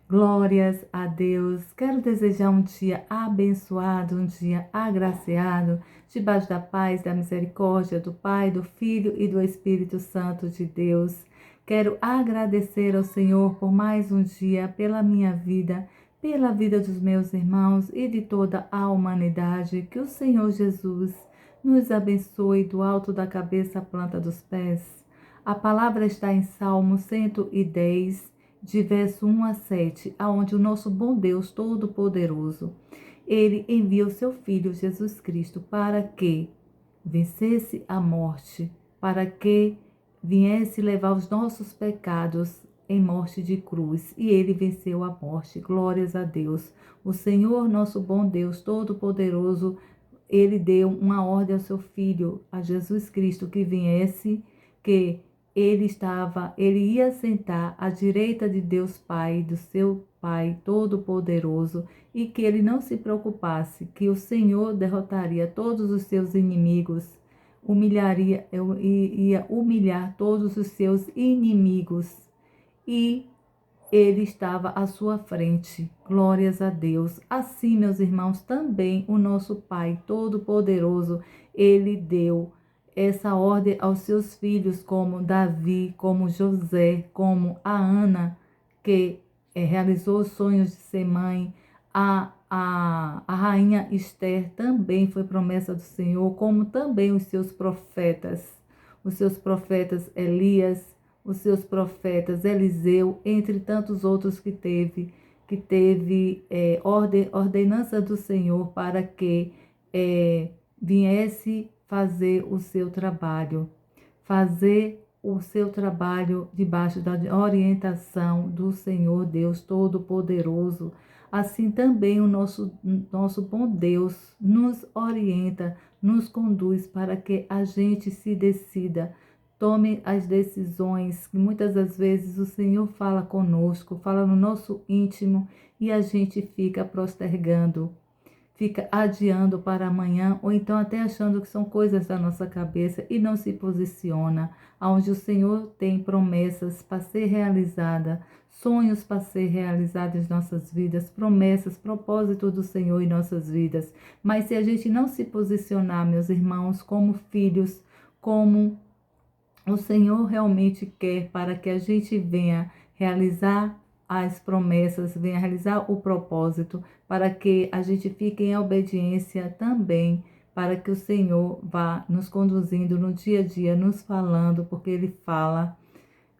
Glórias a Deus. Quero desejar um dia abençoado, um dia agraciado, debaixo da paz, da misericórdia do Pai, do Filho e do Espírito Santo de Deus. Quero agradecer ao Senhor por mais um dia, pela minha vida, pela vida dos meus irmãos e de toda a humanidade. Que o Senhor Jesus nos abençoe do alto da cabeça à planta dos pés. A palavra está em Salmo 110, de verso 1 a 7, aonde o nosso bom Deus Todo-Poderoso, Ele envia o seu Filho Jesus Cristo para que vencesse a morte, para que viesse levar os nossos pecados em morte de cruz. E Ele venceu a morte. Glórias a Deus. O Senhor, nosso bom Deus Todo-Poderoso, Ele deu uma ordem ao seu Filho, a Jesus Cristo, que viesse, que ele ia sentar à direita de Deus Pai, do seu Pai Todo-Poderoso, e que ele não se preocupasse, que o Senhor derrotaria todos os seus inimigos, ia humilhar todos os seus inimigos, e ele estava à sua frente. Glórias a Deus. Assim, meus irmãos, também o nosso Pai Todo-Poderoso, ele deu essa ordem aos seus filhos, como Davi, como José, como a Ana, que realizou os sonhos de ser mãe. A rainha Esther também foi promessa do Senhor, como também os seus profetas Elias, os seus profetas Eliseu, entre tantos outros que teve ordenança do Senhor para que viesse fazer o seu trabalho, debaixo da orientação do Senhor Deus Todo-Poderoso. Assim também o nosso bom Deus nos orienta, nos conduz para que a gente se decida, tome as decisões que muitas das vezes o Senhor fala conosco, fala no nosso íntimo e a gente fica postergando, fica adiando para amanhã, ou então até achando que são coisas da nossa cabeça e não se posiciona, onde o Senhor tem promessas para ser realizada, sonhos para ser realizados em nossas vidas, promessas, propósitos do Senhor em nossas vidas. Mas se a gente não se posicionar, meus irmãos, como filhos, como o Senhor realmente quer para que a gente venha realizar as promessas, venha realizar o propósito, para que a gente fique em obediência também, para que o Senhor vá nos conduzindo no dia a dia, nos falando, porque Ele fala.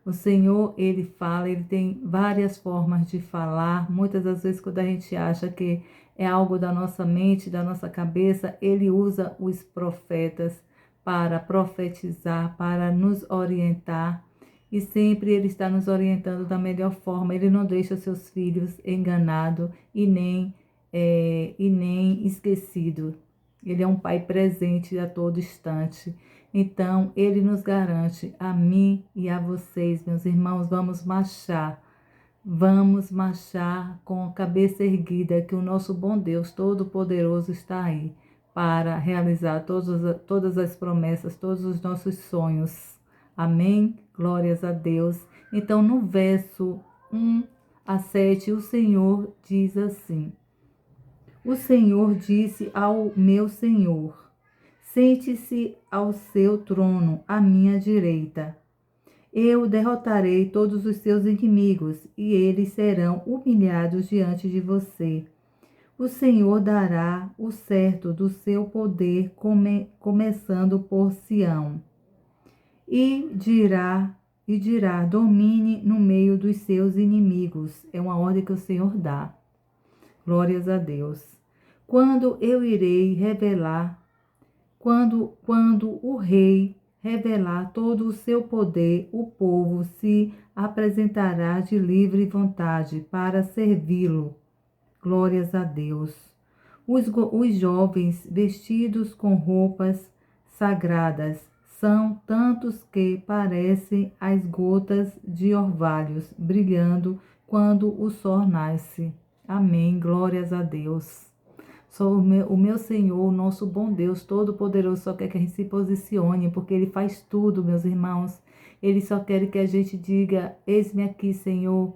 O Senhor, Ele fala, Ele tem várias formas de falar. Muitas das vezes, quando a gente acha que é algo da nossa mente, da nossa cabeça, Ele usa os profetas para profetizar, para nos orientar. E sempre Ele está nos orientando da melhor forma. Ele não deixa seus filhos enganados e nem esquecidos. Ele é um Pai presente a todo instante. Então, Ele nos garante, a mim e a vocês, meus irmãos, vamos marchar com a cabeça erguida, que o nosso bom Deus Todo-Poderoso está aí para realizar todas as promessas, todos os nossos sonhos. Amém? Glórias a Deus. Então, no verso 1 a 7, o Senhor diz assim: O Senhor disse ao meu Senhor: Sente-se ao seu trono, à minha direita. Eu derrotarei todos os seus inimigos, e eles serão humilhados diante de você. O Senhor dará o certo do seu poder, começando por Sião. E dirá, domine no meio dos seus inimigos. É uma ordem que o Senhor dá. Glórias a Deus. Quando o rei revelar todo o seu poder, o povo se apresentará de livre vontade para servi-lo. Glórias a Deus. Os jovens vestidos com roupas sagradas são tantos que parecem as gotas de orvalhos brilhando quando o sol nasce. Amém. Glórias a Deus. O meu Senhor, o nosso bom Deus Todo-Poderoso, só quer que a gente se posicione, porque Ele faz tudo, meus irmãos. Ele só quer que a gente diga: eis-me aqui, Senhor.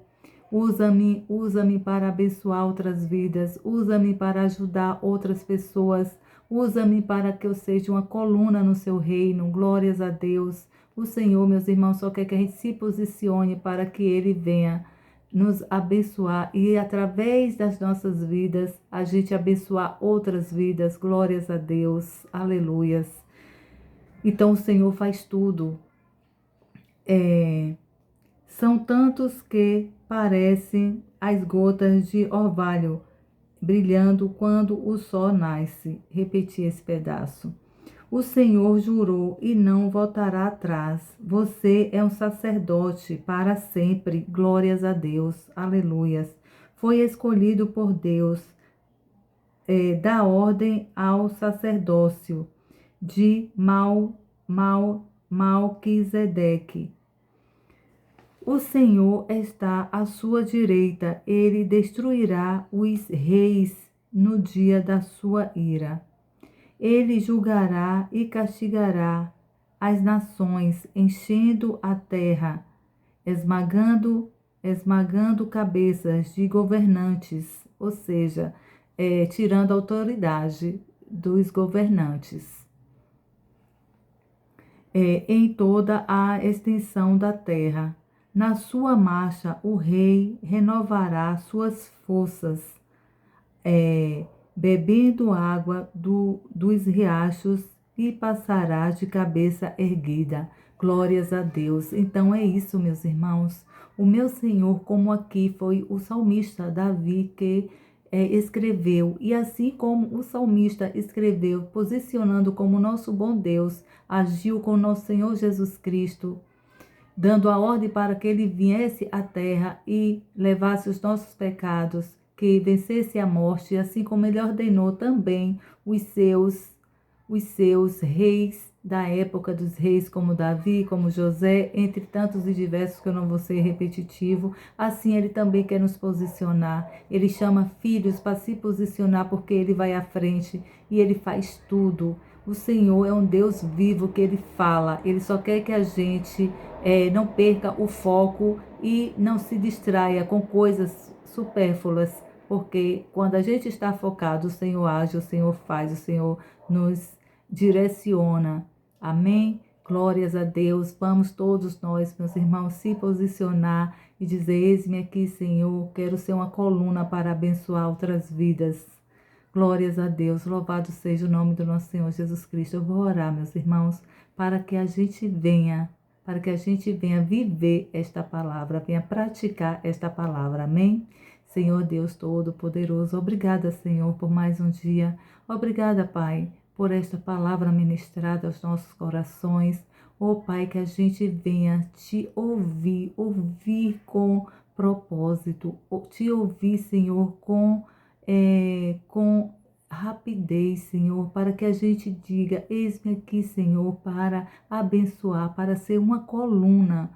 Usa-me para abençoar outras vidas. Usa-me para ajudar outras pessoas. Usa-me para que eu seja uma coluna no seu reino. Glórias a Deus. O Senhor, meus irmãos, só quer que a gente se posicione para que Ele venha nos abençoar e através das nossas vidas a gente abençoar outras vidas. Glórias a Deus. Aleluias. Então o Senhor faz tudo. São tantos que parecem as gotas de orvalho brilhando quando o sol nasce. Repeti esse pedaço. O Senhor jurou e não voltará atrás. Você é um sacerdote para sempre. Glórias a Deus. Aleluias. Foi escolhido por Deus. Dá ordem ao sacerdócio de Malquisedeque. O Senhor está à sua direita. Ele destruirá os reis no dia da sua ira. Ele julgará e castigará as nações, enchendo a terra, esmagando cabeças de governantes, ou seja, tirando a autoridade dos governantes. Em toda a extensão da terra. Na sua marcha, o rei renovará suas forças, bebendo água dos riachos e passará de cabeça erguida. Glórias a Deus. Então é isso, meus irmãos. O meu Senhor, como aqui foi o salmista Davi que escreveu, e assim como o salmista escreveu, posicionando como nosso bom Deus, agiu com nosso Senhor Jesus Cristo, dando a ordem para que ele viesse à terra e levasse os nossos pecados, que vencesse a morte, assim como ele ordenou também os seus reis da época dos reis, como Davi, como José, entre tantos e diversos, que eu não vou ser repetitivo. Assim ele também quer nos posicionar. Ele chama filhos para se posicionar, porque ele vai à frente e ele faz tudo. O Senhor é um Deus vivo que Ele fala. Ele só quer que a gente não perca o foco e não se distraia com coisas supérfluas. Porque quando a gente está focado, o Senhor age, o Senhor faz, o Senhor nos direciona. Amém? Glórias a Deus. Vamos todos nós, meus irmãos, se posicionar e dizer: eis-me aqui, Senhor, quero ser uma coluna para abençoar outras vidas. Glórias a Deus, louvado seja o nome do nosso Senhor Jesus Cristo. Eu vou orar, meus irmãos, para que a gente venha viver esta palavra, venha praticar esta palavra. Amém? Senhor Deus Todo-Poderoso, obrigada, Senhor, por mais um dia. Obrigada, Pai, por esta palavra ministrada aos nossos corações. Pai, que a gente venha te ouvir com propósito, te ouvir, Senhor, com rapidez, Senhor, para que a gente diga: eis-me aqui, Senhor, para abençoar, para ser uma coluna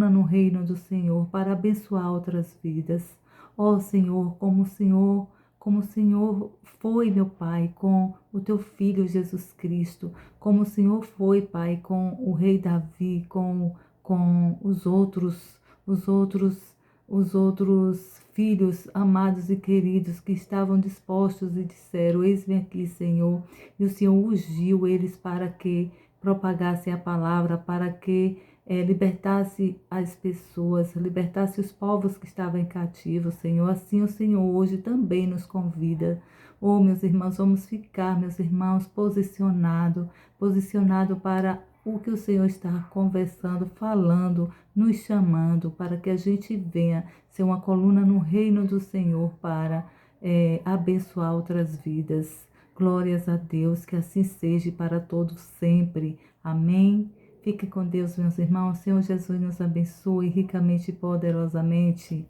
no reino do Senhor, para abençoar outras vidas. Senhor, como o Senhor foi, meu Pai, com o teu Filho Jesus Cristo, como o Senhor foi, Pai, com o rei Davi, com os outros filhos amados e queridos que estavam dispostos e disseram: eis-me aqui, Senhor. E o Senhor ungiu eles para que propagassem a palavra, para que libertasse as pessoas, libertasse os povos que estavam em cativo, Senhor. Assim o Senhor hoje também nos convida. Meus irmãos, vamos ficar, meus irmãos, posicionado para o que o Senhor está conversando, falando, nos chamando, para que a gente venha ser uma coluna no reino do Senhor para abençoar outras vidas. Glórias a Deus, que assim seja para todos sempre. Amém. Fique com Deus, meus irmãos. Senhor Jesus nos abençoe ricamente e poderosamente.